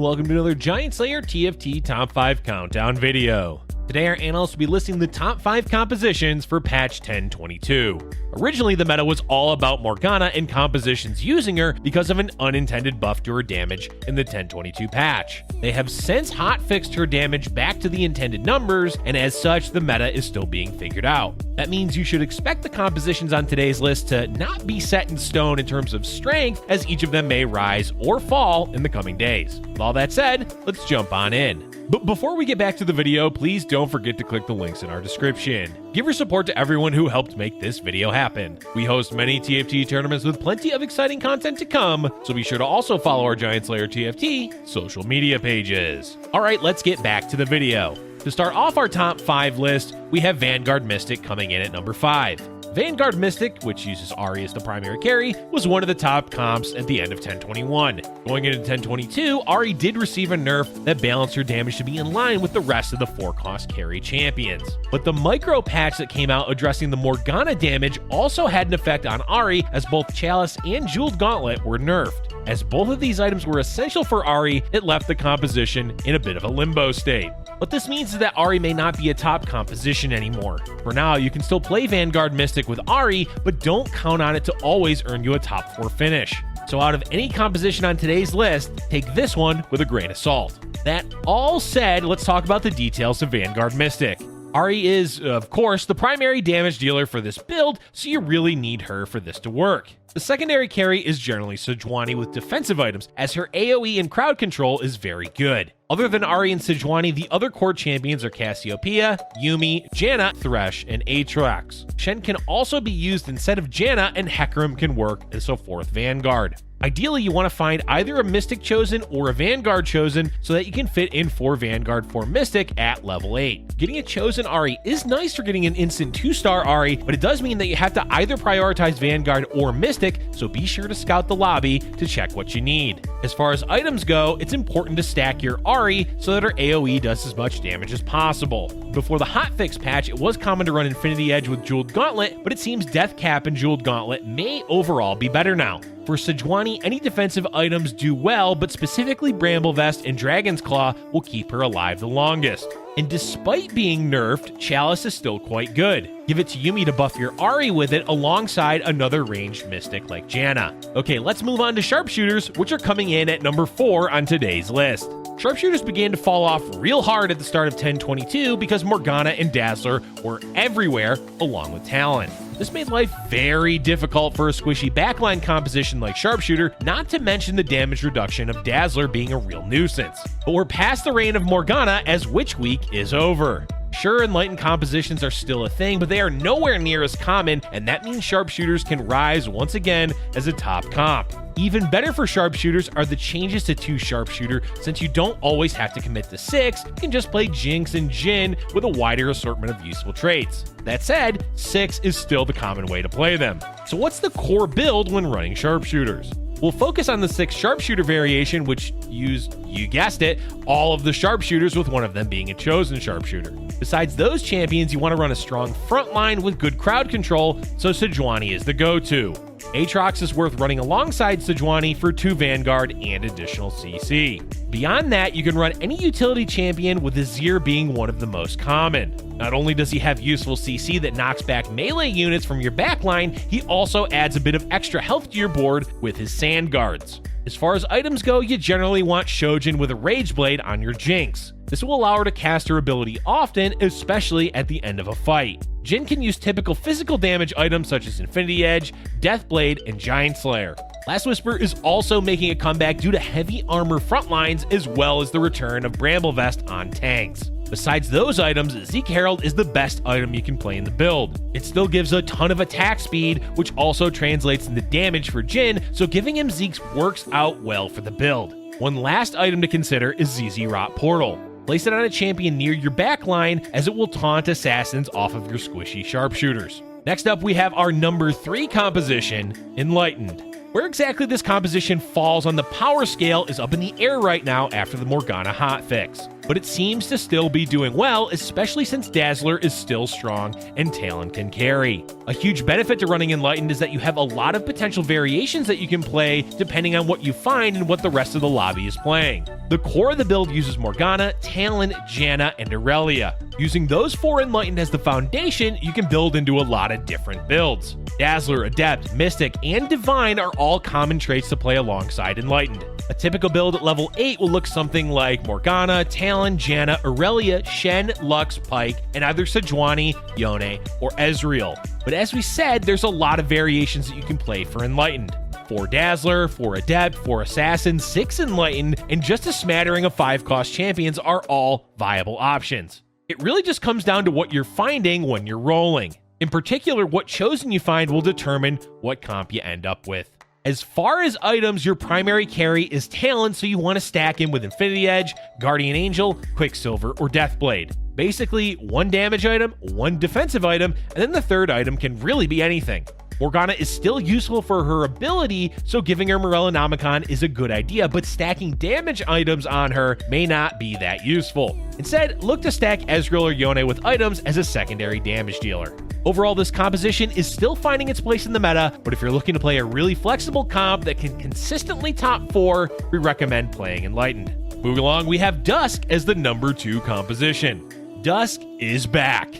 welcome to another Giant Slayer TFT Top 5 Countdown video. Today our analysts will be listing the top 5 compositions for patch 1022. Originally the meta was all about Morgana and compositions using her because of an unintended buff to her damage in the 1022 patch. They have since hotfixed her damage back to the intended numbers, and as such the meta is still being figured out. That means you should expect the compositions on today's list to not be set in stone in terms of strength, as each of them may rise or fall in the coming days. With all that said, let's jump on in. But before we get back to the video, please don't forget to click the links in our description. Give your support to everyone who helped make this video happen. We host many TFT tournaments with plenty of exciting content to come, so be sure to also follow our Giant Slayer TFT social media pages. Alright, let's get back to the video. To start off our top 5 list, we have Vanguard Mystic coming in at number 5. Vanguard Mystic, which uses Ahri as the primary carry, was one of the top comps at the end of 1021. Going into 1022, Ahri did receive a nerf that balanced her damage to be in line with the rest of the 4-cost carry champions. But the micro patch that came out addressing the Morgana damage also had an effect on Ahri, as both Chalice and Jeweled Gauntlet were nerfed. As both of these items were essential for Ahri, it left the composition in a bit of a limbo state. What this means is that Ahri may not be a top composition anymore. For now, you can still play Vanguard Mystic with Ahri, but don't count on it to always earn you a top 4 finish. So out of any composition on today's list, take this one with a grain of salt. That all said, let's talk about the details of Vanguard Mystic. Ahri is, of course, the primary damage dealer for this build, so you really need her for this to work. The secondary carry is generally Sejuani with defensive items, as her AoE and crowd control is very good. Other than Ahri and Sejuani, the other core champions are Cassiopeia, Yuumi, Janna, Thresh, and Aatrox. Shen can also be used instead of Janna, and Hecarim can work as a 4th Vanguard. Ideally, you want to find either a Mystic Chosen or a Vanguard Chosen so that you can fit in 4 Vanguard, 4 Mystic at level 8. Getting a Chosen Ahri is nice for getting an instant 2-star Ahri, but it does mean that you have to either prioritize Vanguard or Mystic, so be sure to scout the lobby to check what you need. As far as items go, it's important to stack your Ahri so that her AoE does as much damage as possible. Before the hotfix patch, it was common to run Infinity Edge with Jeweled Gauntlet, but it seems Death Cap and Jeweled Gauntlet may overall be better now. For Sejuani, any defensive items do well, but specifically Bramble Vest and Dragon's Claw will keep her alive the longest. And despite being nerfed, Chalice is still quite good. Give it to Yuumi to buff your Ahri with it alongside another ranged Mystic like Janna. Okay, let's move on to Sharpshooters, which are coming in at number 4 on today's list. Sharpshooters began to fall off real hard at the start of 1022 because Morgana and Dazzler were everywhere along with Talon. This made life very difficult for a squishy backline composition like Sharpshooter, not to mention the damage reduction of Dazzler being a real nuisance. But we're past the reign of Morgana, as Witch Week is over. Sure, Enlightened compositions are still a thing, but they are nowhere near as common, and that means Sharpshooters can rise once again as a top comp. Even better for Sharpshooters are the changes to 2 Sharpshooter, since you don't always have to commit to 6, you can just play Jinx and Jhin with a wider assortment of useful traits. That said, 6 is still the common way to play them. So what's the core build when running Sharpshooters? We'll focus on the 6 Sharpshooter variation, which used, you guessed it, all of the Sharpshooters, with one of them being a Chosen Sharpshooter. Besides those champions, you want to run a strong front line with good crowd control, so Sejuani is the go-to. Aatrox is worth running alongside Sejuani for 2 Vanguard and additional CC. Beyond that, you can run any utility champion, with Azir being one of the most common. Not only does he have useful CC that knocks back melee units from your backline, he also adds a bit of extra health to your board with his Sand Guards. As far as items go, you generally want Shojin with a Rage Blade on your Jinx. This will allow her to cast her ability often, especially at the end of a fight. Jhin can use typical physical damage items such as Infinity Edge, Death Blade, and Giant Slayer. Last Whisper is also making a comeback due to heavy armor front lines, as well as the return of Bramble Vest on tanks. Besides those items, Zeke Herald is the best item you can play in the build. It still gives a ton of attack speed, which also translates into damage for Jhin, so giving him Zeke's works out well for the build. One last item to consider is ZZ Rot Portal. Place it on a champion near your backline, as it will taunt assassins off of your squishy Sharpshooters. Next up, we have our number 3 composition, Enlightened. Where exactly this composition falls on the power scale is up in the air right now after the Morgana hotfix. but it seems to still be doing well, especially since Dazzler is still strong and Talon can carry. A huge benefit to running Enlightened is that you have a lot of potential variations that you can play depending on what you find and what the rest of the lobby is playing. The core of the build uses Morgana, Talon, Janna, and Aurelia. Using those 4 Enlightened as the foundation, you can build into a lot of different builds. Dazzler, Adept, Mystic, and Divine are all common traits to play alongside Enlightened. A typical build at level 8 will look something like Morgana, Talon, Janna, Aurelia, Shen, Lux, Pyke, and either Sejuani, Yone, or Ezreal. But as we said, there's a lot of variations that you can play for Enlightened. 4 Dazzler, 4 Adept, 4 Assassin, 6 Enlightened, and just a smattering of 5-cost champions are all viable options. It really just comes down to what you're finding when you're rolling. In particular, what chosen you find will determine what comp you end up with. As far as items, your primary carry is Talon, so you want to stack him with Infinity Edge, Guardian Angel, Quicksilver, or Deathblade. Basically, 1 damage item, 1 defensive item, and then the 3rd item can really be anything. Morgana is still useful for her ability, so giving her Morellonomicon is a good idea, but stacking damage items on her may not be that useful. Instead, look to stack Ezreal or Yone with items as a secondary damage dealer. Overall, this composition is still finding its place in the meta, but if you're looking to play a really flexible comp that can consistently top 4, we recommend playing Enlightened. Moving along, we have Dusk as the number 2 composition. Dusk is back.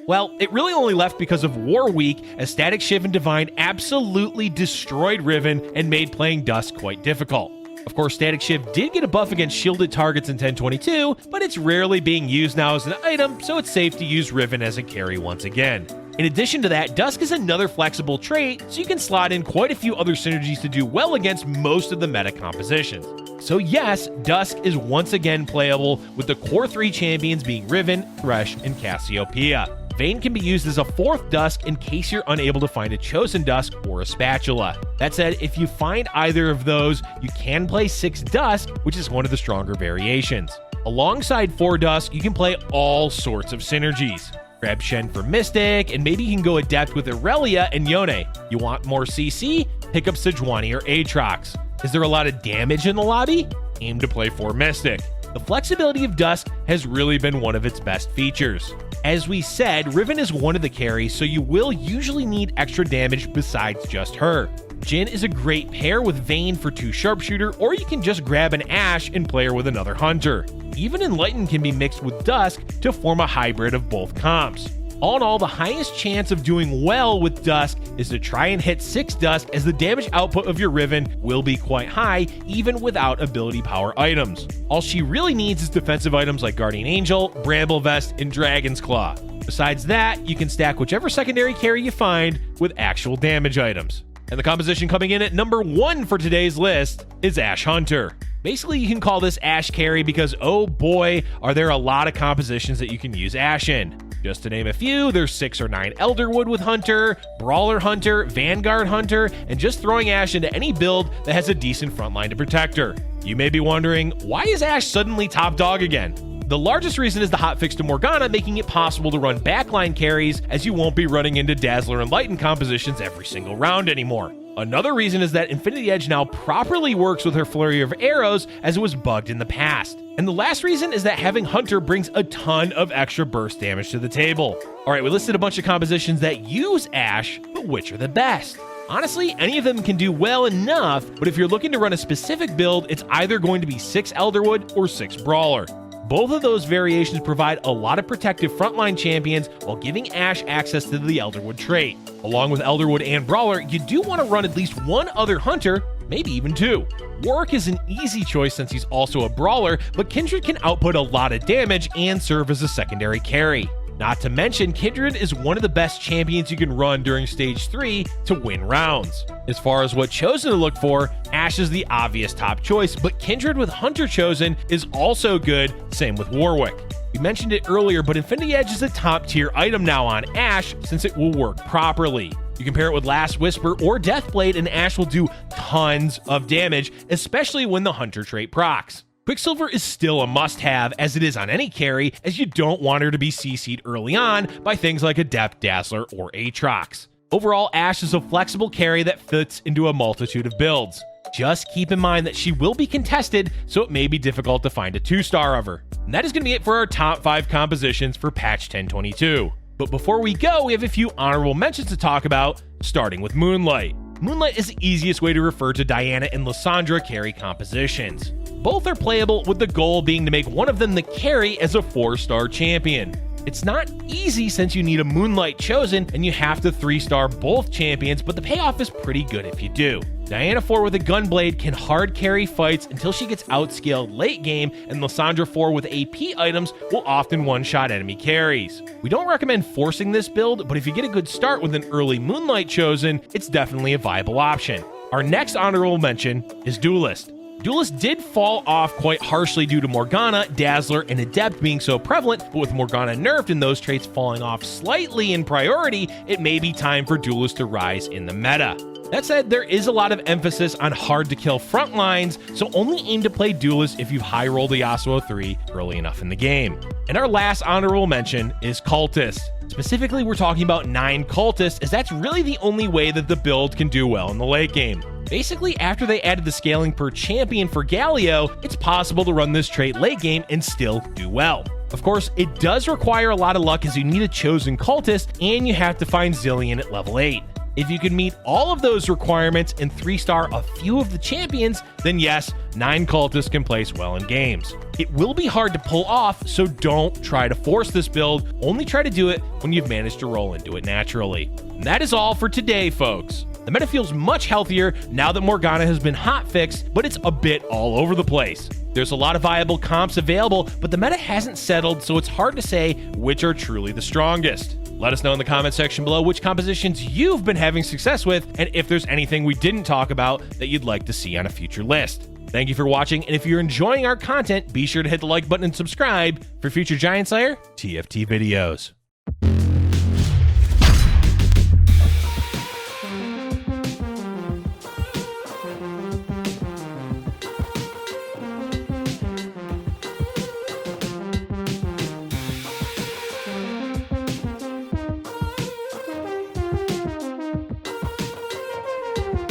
Well, it really only left because of War Week, as Static Shiv and Divine absolutely destroyed Riven and made playing Dusk quite difficult. Of course, Static Shiv did get a buff against shielded targets in 1022, but it's rarely being used now as an item, so it's safe to use Riven as a carry once again. In addition to that, Dusk is another flexible trait, so you can slot in quite a few other synergies to do well against most of the meta compositions. So yes, Dusk is once again playable, with the core 3 champions being Riven, Thresh, and Cassiopeia. Vayne can be used as a 4th Dusk in case you're unable to find a chosen Dusk or a spatula. That said, if you find either of those, you can play 6 Dusk, which is one of the stronger variations. Alongside 4 Dusk, you can play all sorts of synergies. Grab Shen for Mystic, and maybe you can go Adept with Aurelia and Yone. You want more CC? Pick up Sejuani or Aatrox. Is there a lot of damage in the lobby? Aim to play 4 Mystic. The flexibility of Dusk has really been one of its best features. As we said, Riven is one of the carries, so you will usually need extra damage besides just her. Jhin is a great pair with Vayne for 2 Sharpshooter, or you can just grab an Ashe and play her with another Hunter. Even Enlightened can be mixed with Dusk to form a hybrid of both comps. All in all, the highest chance of doing well with Dusk is to try and hit 6 Dusk, as the damage output of your Riven will be quite high, even without ability power items. All she really needs is defensive items like Guardian Angel, Bramble Vest, and Dragon's Claw. Besides that, you can stack whichever secondary carry you find with actual damage items. And the composition coming in at number 1 for today's list is Ashe Hunter. Basically, you can call this Ashe Carry because, oh boy, are there a lot of compositions that you can use Ashe in. Just to name a few, there's 6 or 9 Elderwood with Hunter, Brawler Hunter, Vanguard Hunter, and just throwing Ashe into any build that has a decent frontline to protect her. You may be wondering, why is Ashe suddenly top dog again? The largest reason is the hotfix to Morgana, making it possible to run backline carries, as you won't be running into Dazzler and Enlightened compositions every single round anymore. Another reason is that Infinity Edge now properly works with her flurry of arrows, as it was bugged in the past. And the last reason is that having Hunter brings a ton of extra burst damage to the table. Alright, we listed a bunch of compositions that use Ashe, but which are the best? Honestly, any of them can do well enough, but if you're looking to run a specific build, it's either going to be 6 Elderwood or 6 Brawler. Both of those variations provide a lot of protective frontline champions while giving Ashe access to the Elderwood trait. Along with Elderwood and Brawler, you do want to run at least one other Hunter, maybe even 2. Warwick is an easy choice since he's also a Brawler, but Kindred can output a lot of damage and serve as a secondary carry. Not to mention, Kindred is one of the best champions you can run during Stage 3 to win rounds. As far as what Chosen to look for, Ashe is the obvious top choice, but Kindred with Hunter Chosen is also good, same with Warwick. We mentioned it earlier, but Infinity Edge is a top tier item now on Ashe since it will work properly. You can pair it with Last Whisper or Deathblade and Ashe will do tons of damage, especially when the Hunter trait procs. Quicksilver is still a must-have, as it is on any carry, as you don't want her to be CC'd early on by things like Adept, Dazzler, or Aatrox. Overall, Ashe is a flexible carry that fits into a multitude of builds. Just keep in mind that she will be contested, so it may be difficult to find a 2-star of her. And that is going to be it for our top 5 compositions for patch 1022. But before we go, we have a few honorable mentions to talk about, starting with Moonlight. Moonlight is the easiest way to refer to Diana and Lissandra carry compositions. Both are playable, with the goal being to make one of them the carry as a 4-star champion. It's not easy since you need a Moonlight chosen and you have to 3-star both champions, but the payoff is pretty good if you do. Diana 4 with a Gunblade can hard carry fights until she gets outscaled late game, and Lissandra 4 with AP items will often one-shot enemy carries. We don't recommend forcing this build, but if you get a good start with an early Moonlight chosen, it's definitely a viable option. Our next honorable mention is Duelist. Duelist did fall off quite harshly due to Morgana, Dazzler, and Adept being so prevalent, but with Morgana nerfed and those traits falling off slightly in priority, it may be time for Duelist to rise in the meta. That said, there is a lot of emphasis on hard-to-kill front lines, so only aim to play Duelist if you've high-rolled the Yasuo 3 early enough in the game. And our last honorable mention is Cultist. Specifically, we're talking about 9 Cultists, as that's really the only way that the build can do well in the late game. Basically, after they added the scaling per champion for Galio, it's possible to run this trait late game and still do well. Of course, it does require a lot of luck as you need a chosen cultist and you have to find Zillion at level 8. If you can meet all of those requirements and 3-star a few of the champions, then yes, 9 cultists can place well in games. It will be hard to pull off, so don't try to force this build, only try to do it when you've managed to roll into it naturally. And that is all for today, folks. The meta feels much healthier now that Morgana has been hotfixed, but it's a bit all over the place. There's a lot of viable comps available, but the meta hasn't settled, so it's hard to say which are truly the strongest. Let us know in the comment section below which compositions you've been having success with, and if there's anything we didn't talk about that you'd like to see on a future list. Thank you for watching, and if you're enjoying our content, be sure to hit the like button and subscribe for future Giant Slayer TFT videos.